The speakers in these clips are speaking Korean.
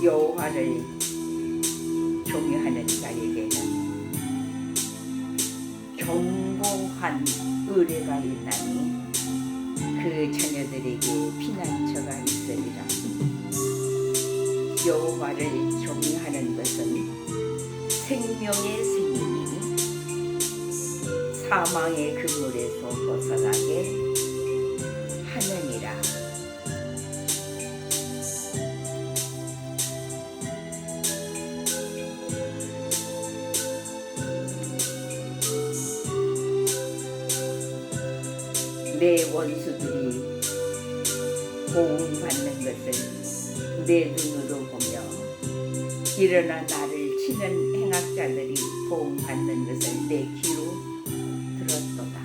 여호와를 경외하는 자에게는 견고한 의뢰가 있나니 그 자녀들에게 피난처가 있으리라. 여호와를 경외하는 것은 생명의 생이니 사망의 그물에서 벗어나게 하느니라. 내 원수들이 보응받는 것을 내 눈으로 보며 일어나 나를 치는 행악자들이 보응받는 것을 내 귀로 들었도다.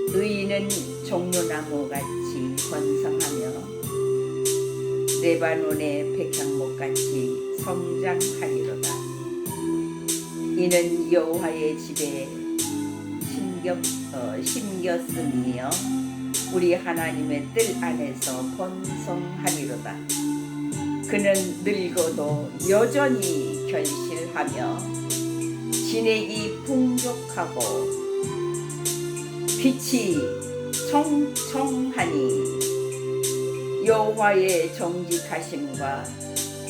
의인은 종려나무같이 번성하며 레바논의 백향목같이 성장하리로다. 이는 여호와의 집에 심겼음이며 우리 하나님의 뜰 안에서 번성하리로다. 그는 늙어도 여전히 결실하며 진액이 풍족하고 빛이 청청하니 여호와의 정직하심과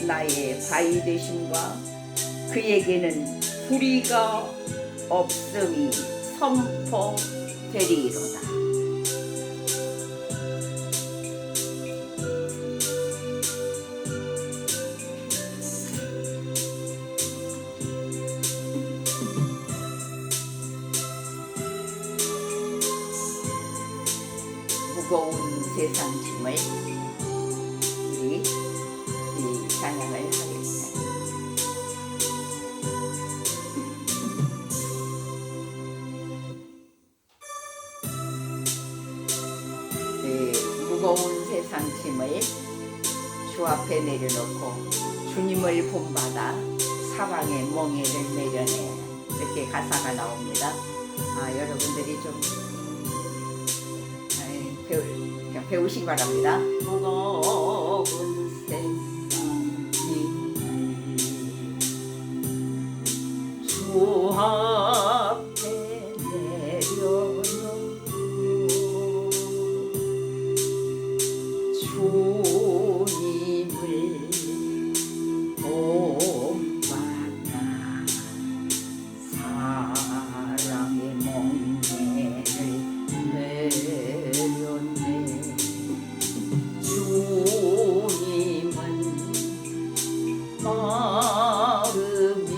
나의 바위 되심과 그에게는 불의가 없음이 선포되리로다. 무거운 세상 짐을 우리 찬양을 하겠습니다. 무거운 세상 짐을 주 앞에 내려놓고 주님을 본받아 사방에 멍에를 내려내, 이렇게 가사가 나옵니다. 여러분들이 좀 배우시기 바랍니다. 무거운 세상 짐을 주 앞에 내려놓고 주님을 본받아 사랑의 멍에를 내려내. 주님은 마음이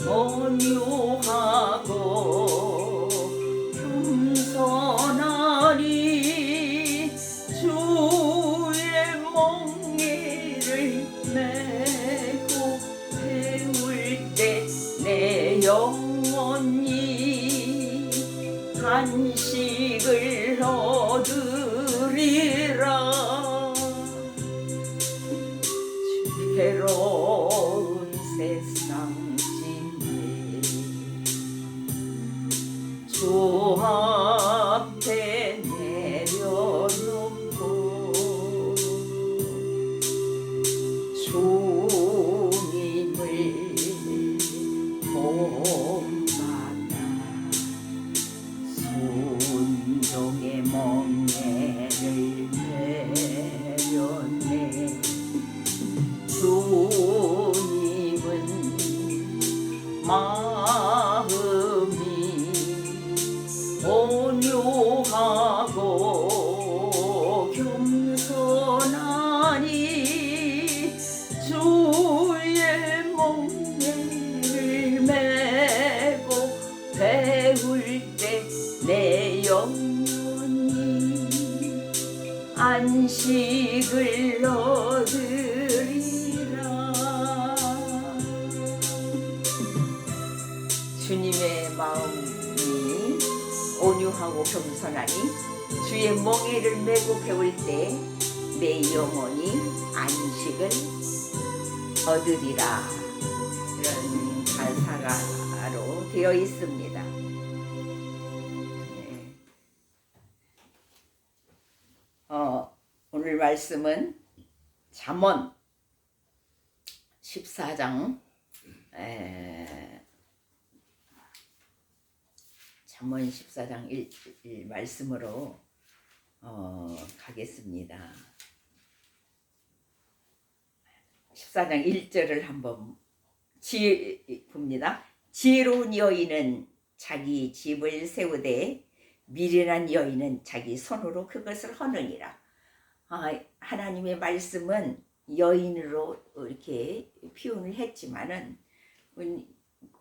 온유하고 겸손하니 주의 멍에를 메고 배울 때 내 영혼이 간식을 얻으리라. 괴로운 세상 짐을 주 앞에 내려놓고 주님을 본받아 순종의 멍에를 내려내. 주님은 마음이 온유하고 겸손하니 주의 멍에를 메고 배울 때 내 영혼이 안식을 얻으리라. 주님의 마음이 온유하고 겸손하니 주의 멍에를 메고 배울 때 내 영혼이 안식을 얻으리라. 이런 가사로 되어 있습니다. 오늘 오늘 말씀은 잠언 14장 잠언 14장 1 말씀으로 가겠습니다. 14장 1절을 한번 봅니다. 지혜로운 여인은 자기 집을 세우되 미련한 여인은 자기 손으로 그것을 허느니라. 하나님의 말씀은 여인으로 이렇게 표현을 했지만은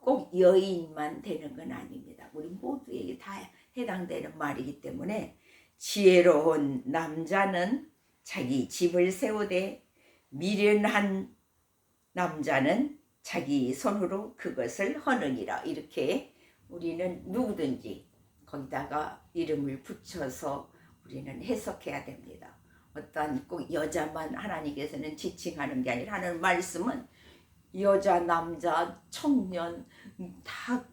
꼭 여인만 되는 건 아닙니다. 우리 모두에게 다 해당되는 말이기 때문에 지혜로운 남자는 자기 집을 세우되 미련한 남자는 자기 손으로 그것을 허느니라. 이렇게 우리는 누구든지 거기다가 이름을 붙여서 우리는 해석해야 됩니다. 어떠한 꼭 여자만 하나님께서는 지칭하는 게 아니라 하는 말씀은 여자, 남자, 청년 다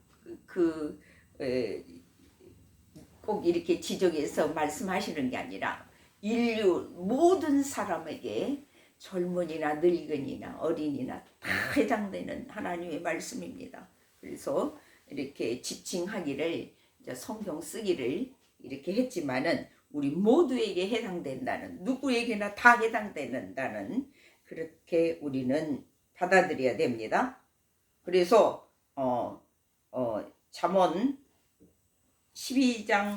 꼭 이렇게 지적해서 말씀하시는 게 아니라 인류 모든 사람에게 젊은이나 늙은이나 어린이나 다 해당되는 하나님의 말씀입니다. 그래서 이렇게 지칭하기를 성경 쓰기를 이렇게 했지만은 우리 모두에게 해당된다는, 누구에게나 다 해당된다는, 그렇게 우리는 받아들여야 됩니다. 그래서 잠언 12장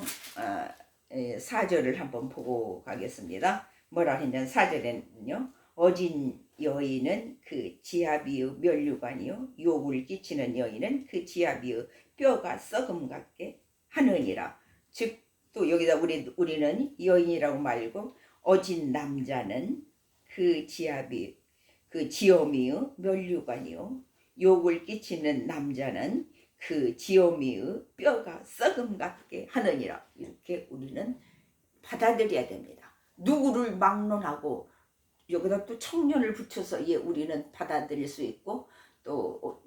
4절을 한번 보고 가겠습니다. 뭐라 했냐면 4절에는요. 어진 여인은 그 지아비의 면류관이요 욕을 끼치는 여인은 그 지아비의 뼈가 썩음 같게 하느니라. 즉 또 여기다 우리는 여인이라고 말고 어진 남자는 그 지아비 그 지어미의 면류관이요 욕을 끼치는 남자는 그 지어미의 뼈가 썩음 같게 하느니라. 이렇게 우리는 받아들여야 됩니다. 누구를 막론하고 여기다 또 청년을 붙여서 우리는 받아들일 수 있고, 또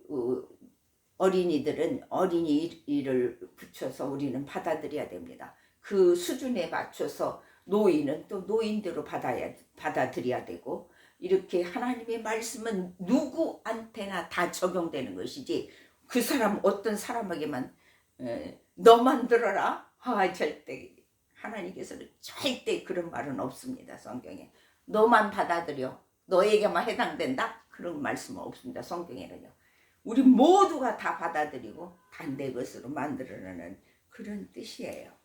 어린이들은 어린이를 붙여서 우리는 받아들여야 됩니다. 그 수준에 맞춰서 노인은 또 노인대로 받아들여야 되고, 이렇게 하나님의 말씀은 누구한테나 다 적용되는 것이지 그 사람 어떤 사람에게만 너만 들어라 절대 하나님께서는 절대 그런 말은 없습니다. 성경에 너만 받아들여 너에게만 해당된다 그런 말씀은 없습니다. 성경에는요. 우리 모두가 다 받아들이고 다 내 것으로 만들어내는 그런 뜻이에요.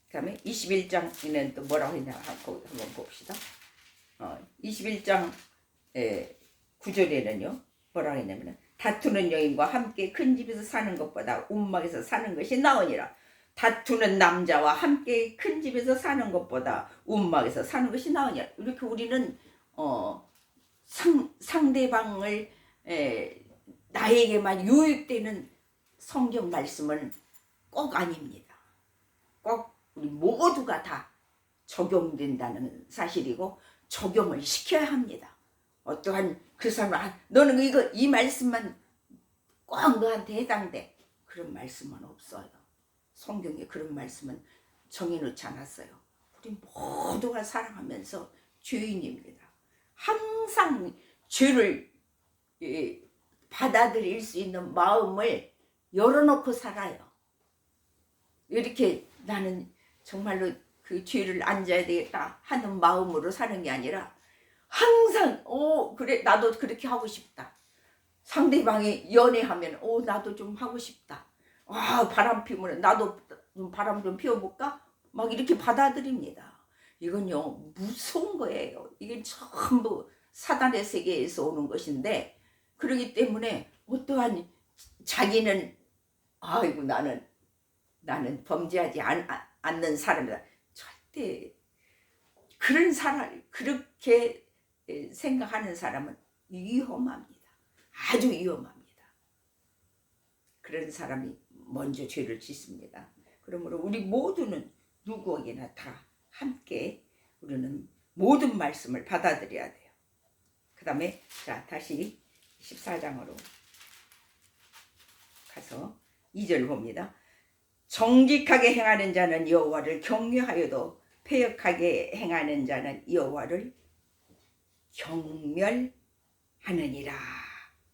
그 다음에 21장에는 또 뭐라고 했나 한번 봅시다. 21장 9절에는요 뭐라고 했냐면 다투는 여인과 함께 큰 집에서 사는 것보다 움막에서 사는 것이 나으니라. 다투는 남자와 함께 큰 집에서 사는 것보다 움막에서 사는 것이 나으니라. 이렇게 우리는 상대방을 나에게만 유익되는 성경 말씀은 꼭 아닙니다. 꼭 우리 모두가 다 적용된다는 사실이고 적용을 시켜야 합니다. 어떠한 그 사람 너는 이 말씀만 꼭 너한테 해당돼 그런 말씀은 없어요. 성경에 그런 말씀은 정해놓지 않았어요. 우리 모두가 사랑하면서 죄인입니다. 항상 죄를 받아들일 수 있는 마음을 열어놓고 살아요. 이렇게 나는 정말로 그 죄를 안 져야 되겠다 하는 마음으로 사는 게 아니라 항상 그래 나도 그렇게 하고 싶다. 상대방이 연애하면 나도 좀 하고 싶다. 바람 피우면 나도 좀 바람 좀 피워볼까? 막 이렇게 받아들입니다. 이건요 무서운 거예요. 이게 전부 사단의 세계에서 오는 것인데, 그러기 때문에 어떠한 자기는 아이고 나는 범죄하지 않는 사람이다. 절대 그런 사람 그렇게 생각하는 사람은 위험합니다. 아주 위험합니다. 그런 사람이 먼저 죄를 짓습니다. 그러므로 우리 모두는 누구에게나 다 함께 우리는 모든 말씀을 받아들여야 돼요. 그 다음에 다시 14장으로 가서 2절 봅니다. 정직하게 행하는 자는 여호와를 경외하여도 패역하게 행하는 자는 여호와를 경멸하느니라.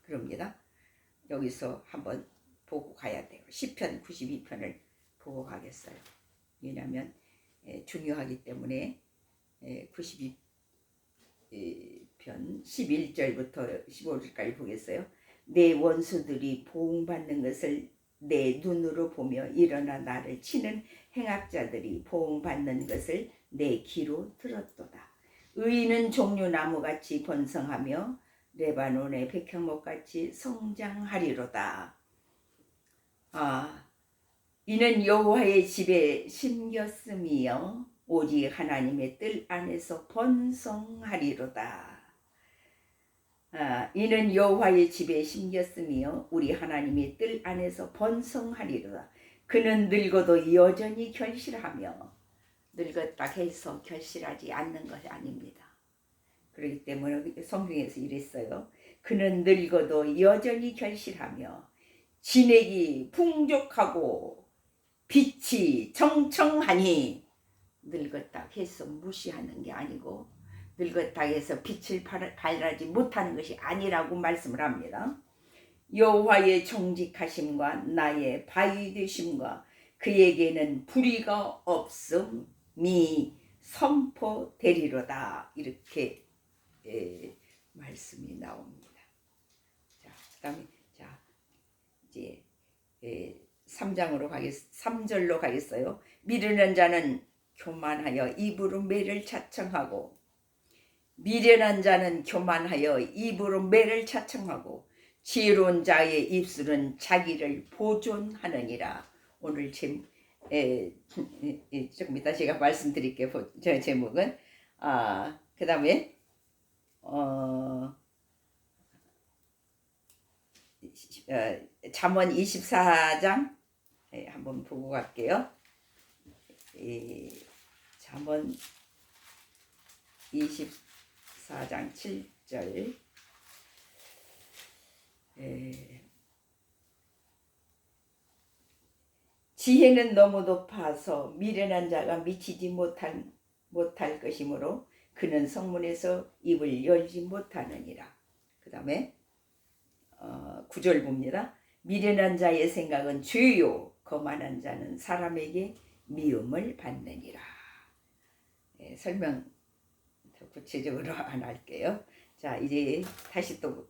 그럽니다. 여기서 한번 보고 가야 돼요. 시편 92편을 보고 가겠어요. 왜냐하면 중요하기 때문에 92편 11절부터 15절까지 보겠어요. 내 원수들이 보응받는 것을 내 눈으로 보며 일어나 나를 치는 행악자들이 보응받는 것을 내 귀로 들었도다. 의인은 종류나무같이 번성하며 레바논의 백향목같이 성장하리로다. 이는 여호와의 집에 심겼음이여 오직 하나님의 뜰 안에서 번성하리로다. 이는 여호와의 집에 심겼음이여 우리 하나님의 뜰 안에서 번성하리로다. 그는 늙어도 여전히 결실하며 늙었다 해서 결실하지 않는 것이 아닙니다. 그렇기 때문에 성경에서 이랬어요. 그는 늙어도 여전히 결실하며 진액이 풍족하고 빛이 청청하니 늙었다 해서 무시하는 게 아니고 늙었다 해서 빛을 발하지 못하는 것이 아니라고 말씀을 합니다. 여호와의 정직하심과 나의 바위 되심과 그에게는 불의가 없음이 선포되리로다. 이렇게 말씀이 나옵니다. 자, 그다음에 이제 3장으로 3절로 가겠어요. 미련한 자는 교만하여 입으로 매를 차청하고 미련한 자는 교만하여 입으로 매를 차청하고 지혜로운 자의 입술은 자기를 보존하느니라. 오늘 조금 이따 제가 말씀드릴게요. 저 제목은 그 다음에 잠언 24장 한번 보고 갈게요. 잠언 24장 7절. 지혜는 너무 높아서 미련한 자가 미치지 못할 것이므로 그는 성문에서 입을 열지 못하느니라. 그 다음에 9절 봅니다. 미련한 자의 생각은 죄요 거만한 자는 사람에게 미움을 받느니라. 설명 더 구체적으로 안 할게요. 자, 이제 다시 또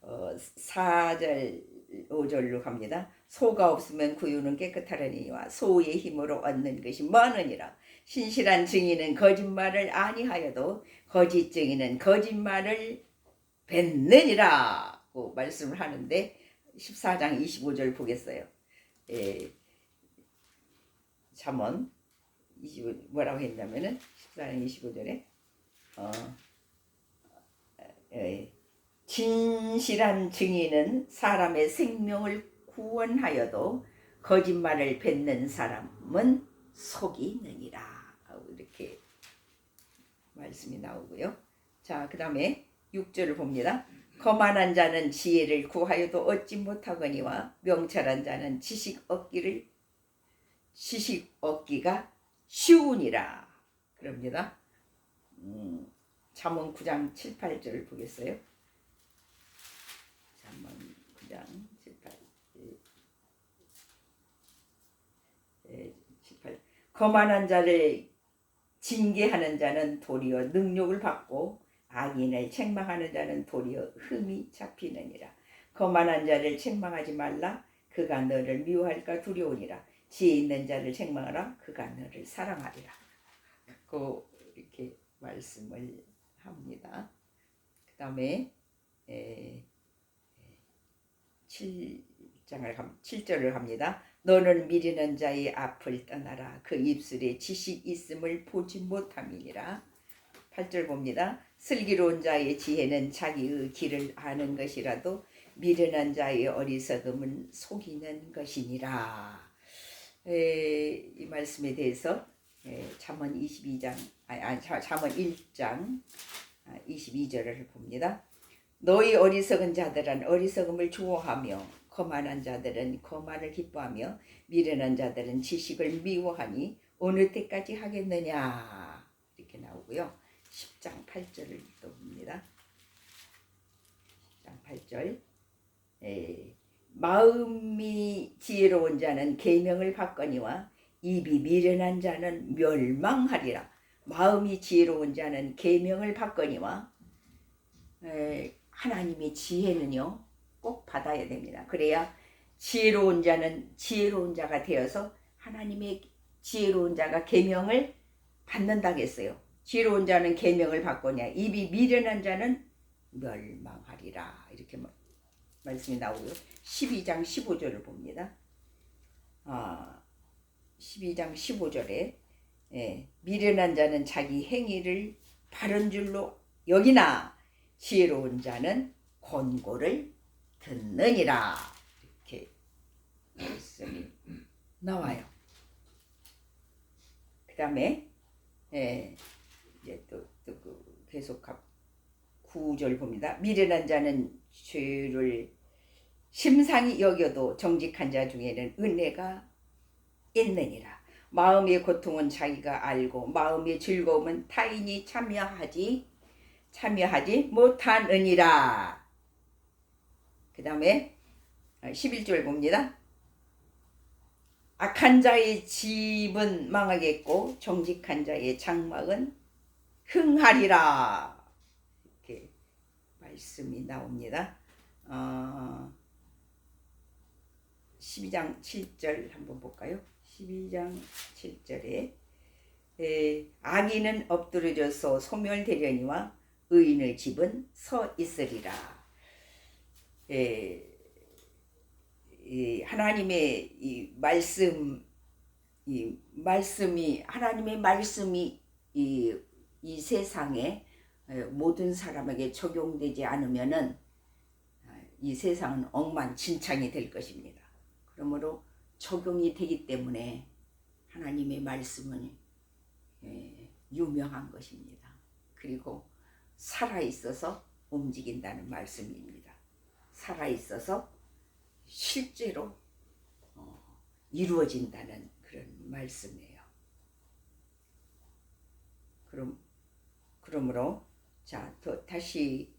4절 5절로 갑니다. 소가 없으면 구유는 깨끗하려니와 소의 힘으로 얻는 것이 많으니라. 신실한 증인은 거짓말을 아니하여도 거짓 증인은 거짓말을 뱉느니라고 말씀을 하는데 14장 25절 보겠어요. 잠언 25 뭐라고 했냐면은 14장 25절에 진실한 증인은 사람의 생명을 구원하여도 거짓말을 뱉는 사람은 속이 있느니라. 이렇게 말씀이 나오고요. 자, 그 다음에 6절을 봅니다. 거만한 자는 지혜를 구하여도 얻지 못하거니와 명철한 자는 지식 얻기가 쉬우니라. 그럽니다. 잠언 9장 7, 8절 보겠어요. 잠언 9장 7, 8. 거만한 자를 징계하는 자는 도리어 능욕을 받고 악인을 책망하는 자는 도리어 흠이 잡히느니라. 거만한 자를 책망하지 말라. 그가 너를 미워할까 두려우니라. 지혜 있는 자를 책망하라. 그가 너를 사랑하리라. 이렇게 말씀을 합니다. 그 다음에 7절을 합니다. 너는 미련한 자의 앞을 떠나라. 그 입술에 지식 있음을 보지 못함이니라. 8절 봅니다. 슬기로운 자의 지혜는 자기의 길을 아는 것이라도 미련한 자의 어리석음은 속이는 것이니라. 이 말씀에 대해서 잠언 22장 잠언 1장 22절을 봅니다. 너희 어리석은 자들은 어리석음을 좋아하며 거만한 자들은 거만을 기뻐하며 미련한 자들은 지식을 미워하니 어느 때까지 하겠느냐 이렇게 나오고요. 10장 8절을 또 봅니다. 10장 8절 마음이 지혜로운 자는 계명을 받거니와 입이 미련한 자는 멸망하리라. 마음이 지혜로운 자는 계명을 받거니와 하나님의 지혜는요 꼭 받아야 됩니다. 그래야 지혜로운 자는 지혜로운 자가 되어서 하나님의 지혜로운 자가 계명을 받는다고 했어요. 지혜로운 자는 계명을 받거냐 입이 미련한 자는 멸망하리라 이렇게 말씀이 나오고요. 12장 15절을 봅니다. 12장 15절에 미련한 자는 자기 행위를 바른 줄로 여기나 지혜로운 자는 권고를 듣느니라 이렇게 말씀이 나와요. 그 다음에 이제 또 계속 9절 봅니다. 미련한 자는 죄를 심상히 여겨도 정직한 자 중에는 은혜가 있느니라. 마음의 고통은 자기가 알고 마음의 즐거움은 타인이 참여하지 못하느니라. 그 다음에 11절 봅니다. 악한 자의 집은 망하겠고 정직한 자의 장막은 흥하리라. 이렇게 말씀이 나옵니다. 12장 7절 한번 볼까요? 12장 7절에 악인은 엎드러져서 소멸되려니와 의인의 집은 서 있으리라. 하나님의 이 말씀이 하나님의 말씀이 이 세상에 모든 사람에게 적용되지 않으면은 이 세상은 엉망진창이 될 것입니다. 그러므로 적용이 되기 때문에 하나님의 말씀은 유명한 것입니다. 그리고 살아있어서 움직인다는 말씀입니다. 살아있어서 실제로 이루어진다는 그런 말씀이에요. 그러므로 자, 다시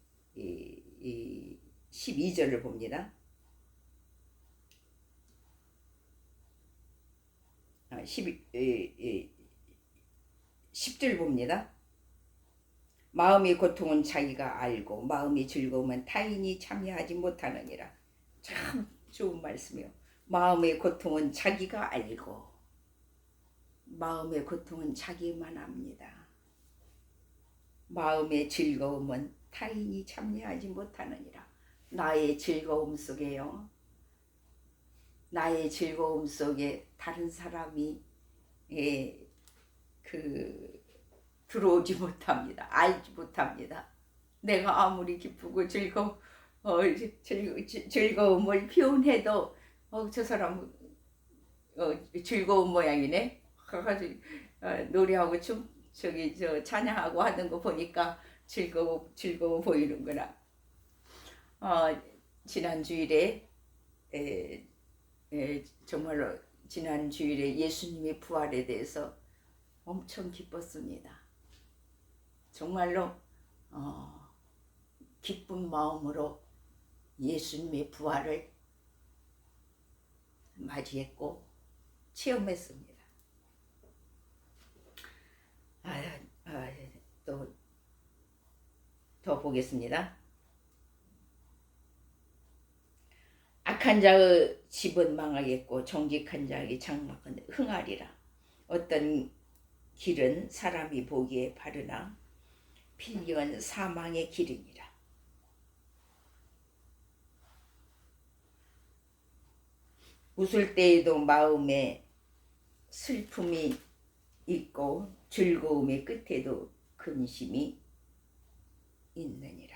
12절을 봅니다. 10절 봅니다. 마음의 고통은 자기가 알고 마음의 즐거움은 타인이 참여하지 못하느니라. 참 좋은 말씀이요. 마음의 고통은 자기가 알고 마음의 고통은 자기만 압니다. 마음의 즐거움은 타인이 참여하지 못하느니라. 나의 즐거움 속에요. 나의 즐거움 속에 다른 사람이 들어오지 못합니다. 알지 못합니다. 내가 아무리 기쁘고 즐거움을 표현해도 저 사람은 즐거운 모양이네. 가가지고 노래하고 찬양하고 하는 거 보니까 즐거워 보이는구나. 지난 주일에 정말로 지난 주일에 예수님의 부활에 대해서 엄청 기뻤습니다. 정말로 기쁜 마음으로 예수님의 부활을 맞이했고 체험했습니다. 더 보겠습니다. 악한 자의 집은 망하겠고 정직한 자의 장막은 흥하리라. 어떤 길은 사람이 보기에 바르나 필경은 사망의 길이니라. 웃을 때에도 마음에 슬픔이 있고 즐거움의 끝에도 근심이 있느니라.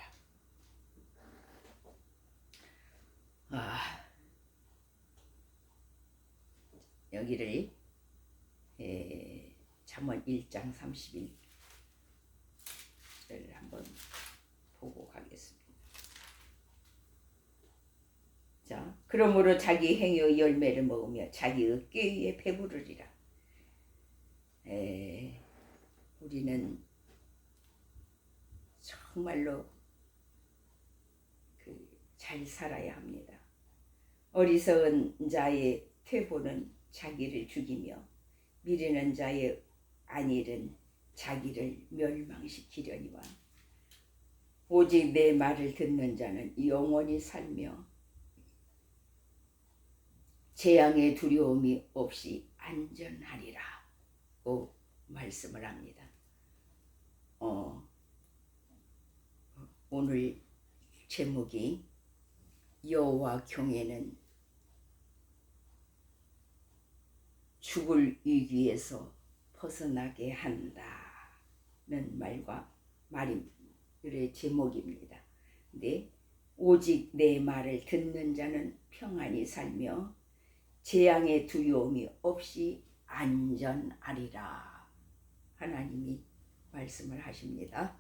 여기를 잠언 1장 31절 한번 보고 가겠습니다. 자, 그러므로 자기 행위의 열매를 먹으며 자기의 꾀에 배부르리라. 우리는 정말로 잘 살아야 합니다. 어리석은 자의 퇴보는 자기를 죽이며 미련한 자의 안일은 자기를 멸망시키려니와 오직 내 말을 듣는 자는 영원히 살며 재앙의 두려움이 없이 안전하리라 고 말씀을 합니다. 오늘 제목이 여호와 경외는 죽을 위기에서 벗어나게 한다는 말의 제목입니다. 근데 오직 내 말을 듣는 자는 평안히 살며 재앙의 두려움이 없이 안전하리라 하나님이 말씀을 하십니다.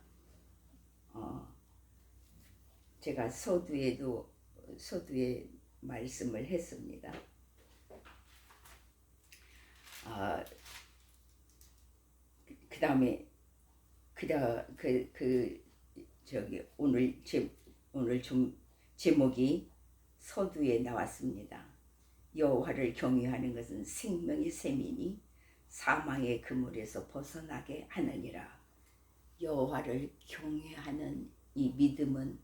제가 서두에 말씀을 했습니다. 그 다음에 오늘 좀 제목이 서두에 나왔습니다. 여호와를 경외하는 것은 생명의 샘이니 사망의 그물에서 벗어나게 하느니라. 여호와를 경외하는 이 믿음은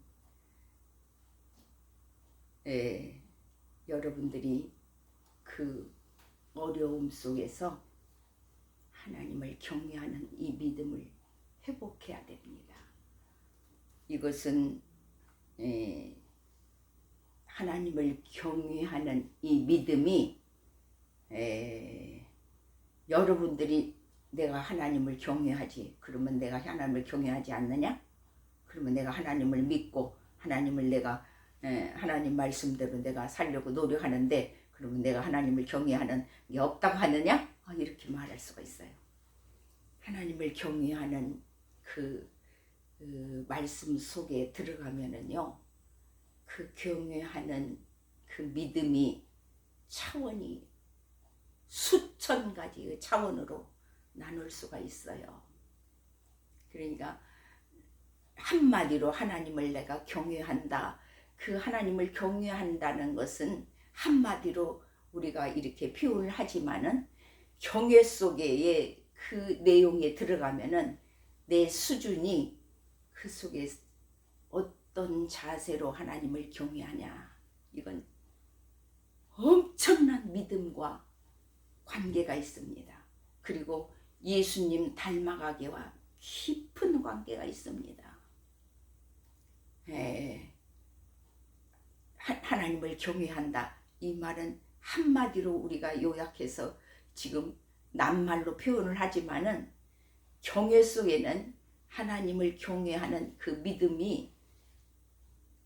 여러분들이 그 어려움 속에서 하나님을 경외하는 이 믿음을 회복해야 됩니다. 이것은 하나님을 경외하는 이 믿음이 여러분들이 내가 하나님을 경외하지, 그러면 내가 하나님을 경외하지 않느냐? 그러면 내가 하나님을 믿고 하나님을 내가 하나님 말씀대로 내가 살려고 노력하는데 그러면 내가 하나님을 경외하는 게 없다고 하느냐? 이렇게 말할 수가 있어요. 하나님을 경외하는 그 말씀 속에 들어가면은요, 그 경외하는 그 믿음이 차원이 수천 가지의 차원으로 나눌 수가 있어요. 그러니까 한마디로 하나님을 내가 경외한다. 그 하나님을 경외한다는 것은 한마디로 우리가 이렇게 표현을 하지만은 경외 속에 그 내용에 들어가면은 내 수준이 그 속에 어떤 자세로 하나님을 경외하냐, 이건 엄청난 믿음과 관계가 있습니다. 그리고 예수님 닮아가기와 깊은 관계가 있습니다. 하나님을 경외한다. 이 말은 한마디로 우리가 요약해서 지금 낱말로 표현을 하지만은 경외 속에는 하나님을 경외하는 그 믿음이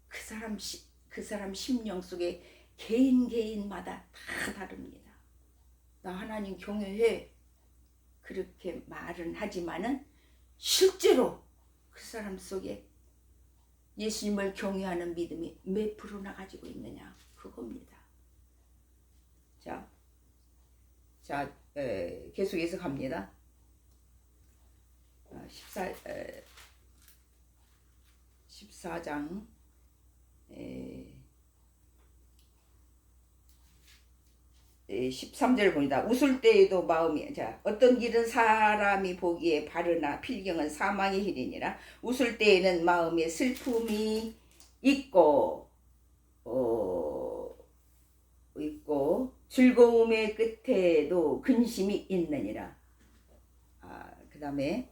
그 사람 심령 속에 개인마다 다 다릅니다. 나 하나님 경외해 그렇게 말은 하지만은 실제로 그 사람 속에 예수님을 경외하는 믿음이 몇 프로나 가지고 있느냐, 그겁니다. 자, 계속해서 갑니다. 14장 13절 봅니다. 웃을 때에도 마음이, 어떤 길은 사람이 보기에 바르나 필경은 사망의 길이니라. 웃을 때에는 마음에 슬픔이 있고 즐거움의 끝에도 근심이 있느니라. 그 다음에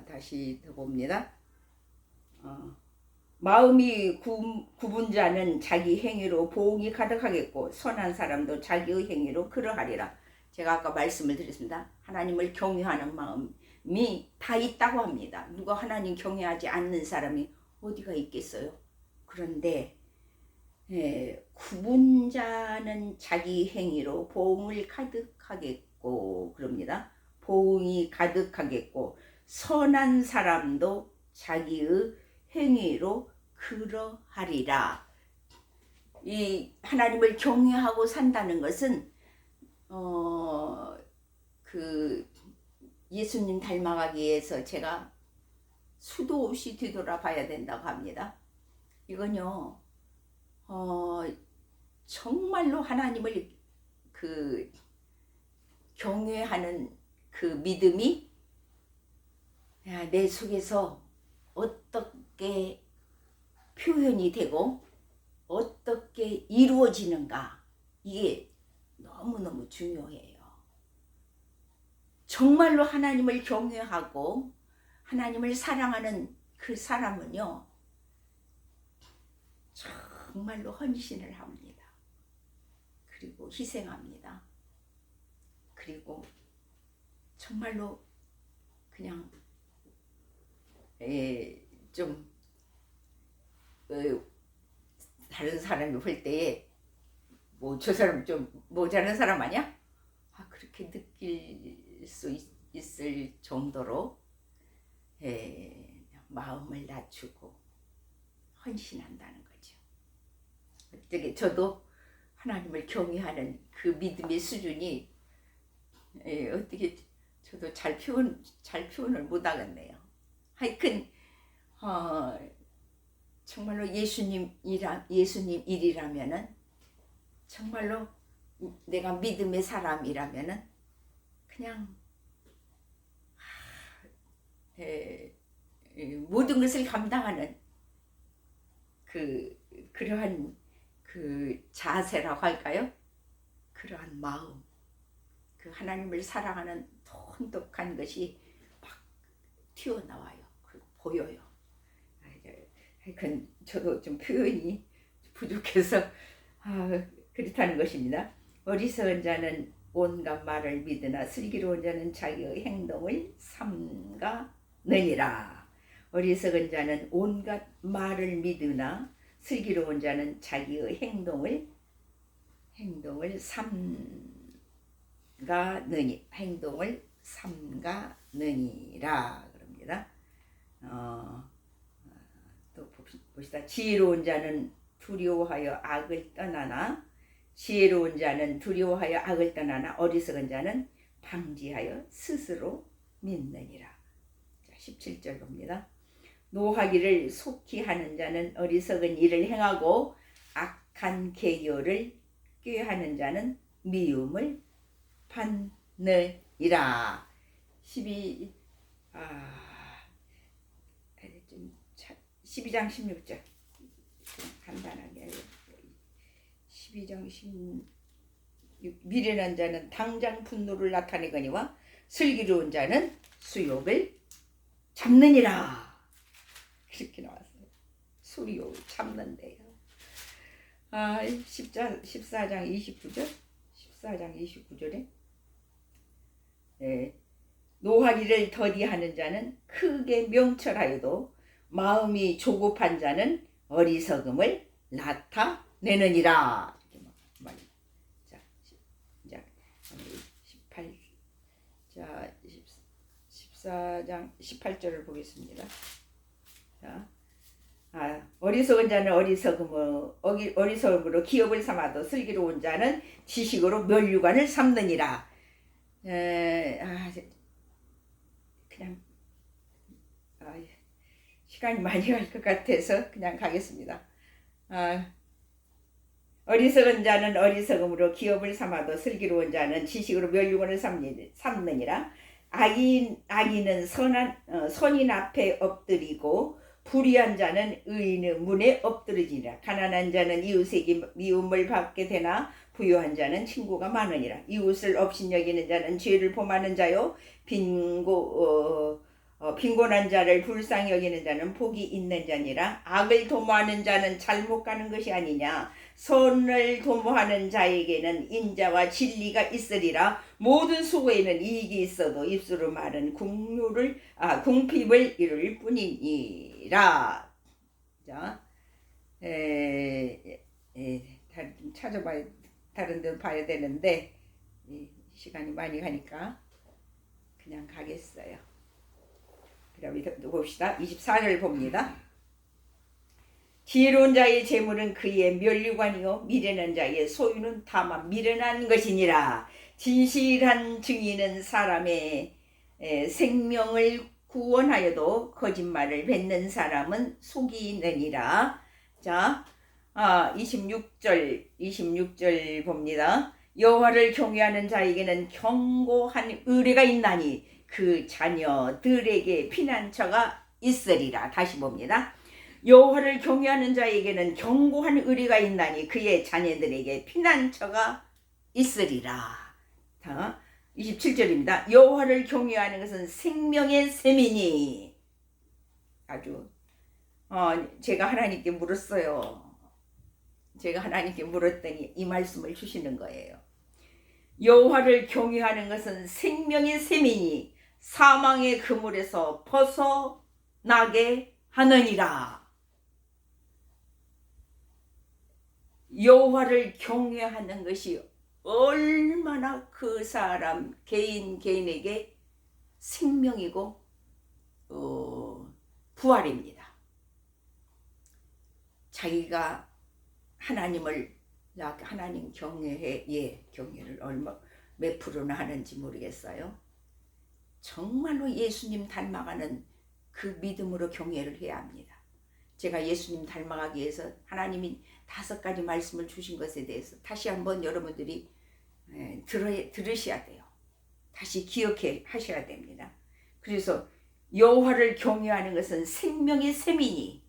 다시 더 봅니다. 마음이 굽은 자는 자기 행위로 보응이 가득하겠고 선한 사람도 자기의 행위로 그러하리라. 제가 아까 말씀을 드렸습니다. 하나님을 경외하는 마음이 다 있다고 합니다. 누가 하나님 경외하지 않는 사람이 어디가 있겠어요? 그런데 굽은 자는 자기 행위로 보응을 가득하겠고 그럽니다. 보응이 가득하겠고 선한 사람도 자기의 행위로 그러하리라. 이 하나님을 경외하고 산다는 것은 예수님 닮아가기 위해서 제가 수도 없이 뒤돌아봐야 된다고 합니다. 이건요, 정말로 하나님을 그 경외하는 그 믿음이 내 속에서 어떻게 표현이 되고 어떻게 이루어지는가, 이게 너무너무 중요해요. 정말로 하나님을 경외하고 하나님을 사랑하는 그 사람은요, 정말로 헌신을 합니다. 그리고 희생합니다. 그리고 정말로 그냥 좀 다른 사람이 볼 때에 뭐 저 사람 좀 모자란 사람 아니야? 그렇게 느낄 수 있을 정도로 마음을 낮추고 헌신한다는 거죠. 어떻게 저도 하나님을 경외하는 그 믿음의 수준이 어떻게 저도 잘 표현을 못 하겠네요. 하여튼 정말로 예수님 일이라면은, 정말로 내가 믿음의 사람이라면은 그냥 모든 것을 감당하는 그러한 그 자세라고 할까요? 그러한 마음, 그 하나님을 사랑하는 돈독한 것이 막 튀어나와요. 그리고 보여요. 하여간 저도 좀 표현이 부족해서 그렇다는 것입니다. 어리석은 자는 온갖 말을 믿으나 슬기로운 자는 자기의 행동을 삼가느니라. 어리석은 자는 온갖 말을 믿으나 슬기로운 자는 자기의 행동을 삼가느니라 그럽니다. 또 봅시다. 지혜로운 자는 두려워하여 악을 떠나나 지혜로운 자는 두려워하여 악을 떠나나 어리석은 자는 방지하여 스스로 믿느니라. 자, 17절 봅니다. 노하기를 속히 하는 자는 어리석은 일을 행하고 악한 계교를 꾀하는 자는 미움을 받느니라. 12장 16절 간단하게 12장 16 미련한 자는 당장 분노를 나타내거니와 슬기로운 자는 수욕을 참느니라. 그렇게 나왔어요. 수욕을 참는데요. 14장 29절에 노하기를 더디하는 자는 크게 명철하여도 마음이 조급한 자는 어리석음을 나타내느니라. 이렇게 말이에요. 자, 14장 18절을 보겠습니다. 자, 어리석은 자는 어리석음으로 기업을 삼아도 슬기로운 자는 지식으로 면류관을 삼느니라. 그냥 시간이 많이 갈 것 같아서 그냥 가겠습니다. 어리석은 자는 어리석음으로 기업을 삼아도 슬기로운 자는 지식으로 면류관을 삼느니라. 악인은 선인 앞에 엎드리고 불의한 자는 의인의 문에 엎드러지니라. 가난한 자는 이웃에게 미움을 받게 되나 부유한 자는 친구가 많으니라. 이웃을 업신여기는 자는 죄를 범하는 자요 빈곤한 자를 불쌍히 여기는 자는 복이 있는 자니라. 악을 도모하는 자는 잘못 가는 것이 아니냐. 선을 도모하는 자에게는 인자와 진리가 있으리라. 모든 수고에는 이익이 있어도 입술로 말은 궁핍을 이룰 뿐이니라. 자, 다른 데 봐야 되는데 시간이 많이 가니까 그냥 가겠어요. 그럼 봅시다. 24절 봅니다. 지혜로운 자의 재물은 그의 면류관이요 미련한 자의 소유는 다만 미련한 것이니라. 진실한 증인은 사람의 생명을 구원하여도 거짓말을 뱉는 사람은 속이느니라. 자, 26절 봅니다. 여호와를 경외하는 자에게는 견고한 의뢰가 있나니 그 자녀들에게 피난처가 있으리라. 다시 봅니다. 여호와를 경외하는 자에게는 견고한 의뢰가 있나니 그의 자녀들에게 피난처가 있으리라. 27절입니다. 여호와를 경외하는 것은 생명의 셈이니. 아주 제가 하나님께 물었어요. 제가 하나님께 물었더니 이 말씀을 주시는 거예요. 여호와를 경외하는 것은 생명의 셈이니 사망의 그물에서 벗어나게 하느니라. 여호와를 경외하는 것이 얼마나 그 사람 개인에게 생명이고 부활입니다. 자기가 하나님 경외해. 경외를 몇 프로나 하는지 모르겠어요. 정말로 예수님 닮아가는 그 믿음으로 경외를 해야 합니다. 제가 예수님 닮아가기 위해서 하나님이 5가지 말씀을 주신 것에 대해서 다시 한번 여러분들이 들으셔야 돼요. 다시 기억해 하셔야 됩니다. 그래서 여호와를 경외하는 것은 생명의 셈이니,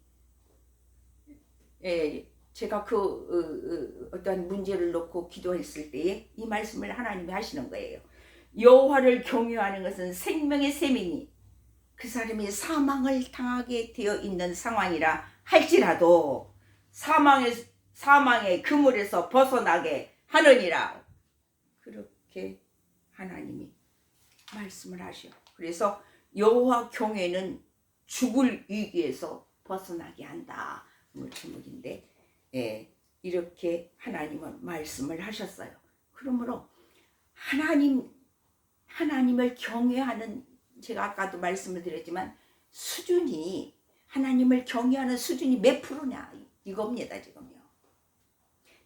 제가 어떤 문제를 놓고 기도했을 때에 이 말씀을 하나님이 하시는 거예요. 여호와를 경외하는 것은 생명의 셈이니 그 사람이 사망을 당하게 되어 있는 상황이라 할지라도 사망의 그물에서 벗어나게 하느니라. 그렇게 하나님이 말씀을 하셔. 그래서 여호와 경외는 죽을 위기에서 벗어나게 한다. 제목인데, 이렇게 하나님은 말씀을 하셨어요. 그러므로 하나님을 경외하는, 제가 아까도 말씀을 드렸지만 하나님을 경외하는 수준이 몇 프로냐 이겁니다. 지금요.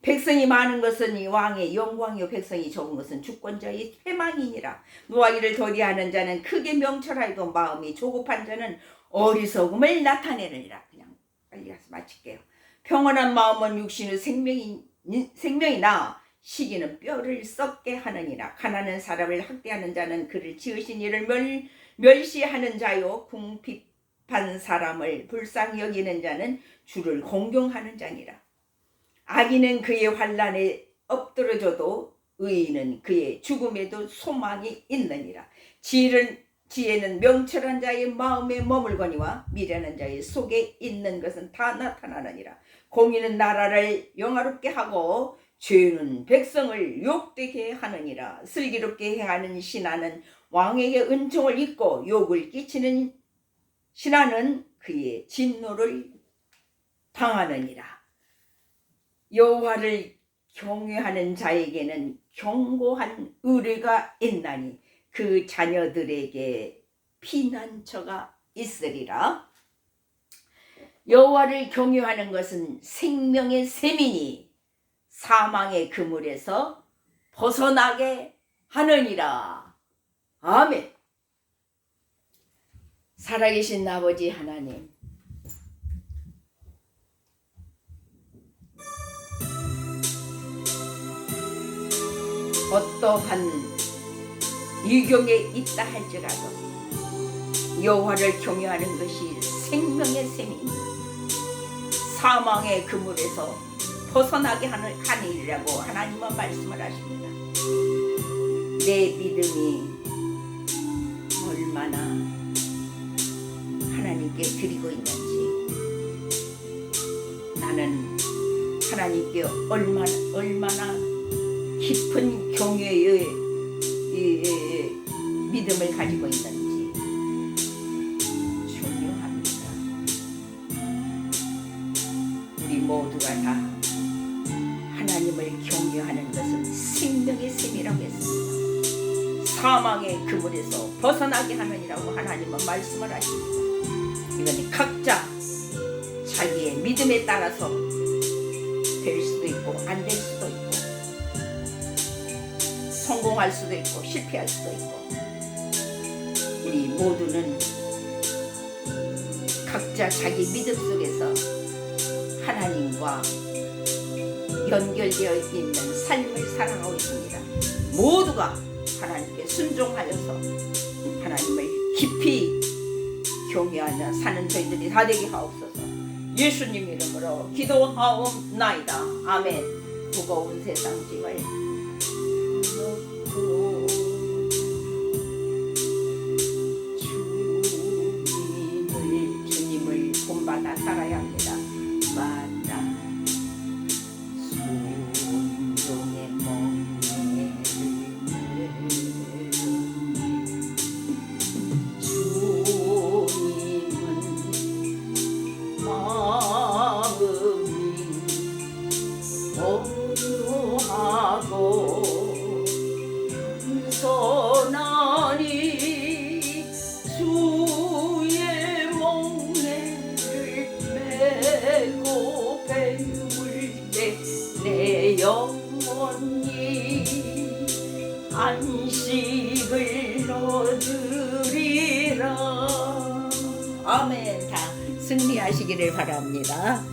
백성이 많은 것은 이 왕의 영광이요 백성이 적은 것은 주권자의 패망이니라. 노하기를 더디하는 자는 크게 명철하여도 마음이 조급한 자는 어리석음을 나타내느니라. 그냥 빨리 가서 마칠게요. 평온한 마음은 육신의 생명이나 시기는 뼈를 썩게 하느니라. 가난한 사람을 학대하는 자는 그를 지으신 이를 멸시하는 자요 궁핍한 사람을 불쌍히 여기는 자는 주를 공경하는 자니라. 악인은 그의 환난에 엎드러져도 의인은 그의 죽음에도 소망이 있느니라. 지혜는 명철한 자의 마음에 머물거니와 미련한 자의 속에 있는 것은 다 나타나느니라. 공의는 나라를 영화롭게 하고 죄는 백성을 욕되게 하느니라. 슬기롭게 행하는 신하는 왕에게 은총을 입고 욕을 끼치는 신하는 그의 진노를 당하느니라. 여호와를 경외하는 자에게는 견고한 의뢰가 있나니 그 자녀들에게 피난처가 있으리라. 여호와를 경외하는 것은 생명의 셈이니 사망의 그물에서 벗어나게 하느니라. 아멘. 살아계신 아버지 하나님, 어떠한 위경에 있다 할지라도 여호와를 경외하는 것이 생명의 셈이니 사망의 그물에서 벗어나게 하느니라고 하나님은 말씀을 하십니다. 내 믿음이 얼마나 하나님께 드리고 있는지, 나는 하나님께 얼마나 깊은 경외의 믿음을 가지고 있는지 중요합니다. 우리 모두가 다 하나님을 경외하는 것은 생명의 셈이라고 했습니다. 사망의 그물에서 벗어나게 하느니라고 하나님은 말씀을 하십니다. 이건 각자 자기의 믿음에 따라서 될 수도 있고 안 될 수도 있고, 성공할 수도 있고 실패할 수도 있고, 우리 모두는 각자 자기 믿음 속에서 하나님과 연결되어 있는 삶을 살아가고 있습니다. 모두가 하나님께 순종하여서 하나님을 깊이 경외하며 사는 저희들이 다 되게 하옵소서. 예수님 이름으로 기도하옵나이다. 아멘. 무거운 세상 짐을 놓고 주님을 본받아 살아야 합니다. 만나 순종의 멍에를 주님은 마음이 어루하고 겸손하니 주의 멍에를 메고 배울 때 내 영혼이 안식을 얻으리라. 아멘. 다 승리하시기를 바랍니다.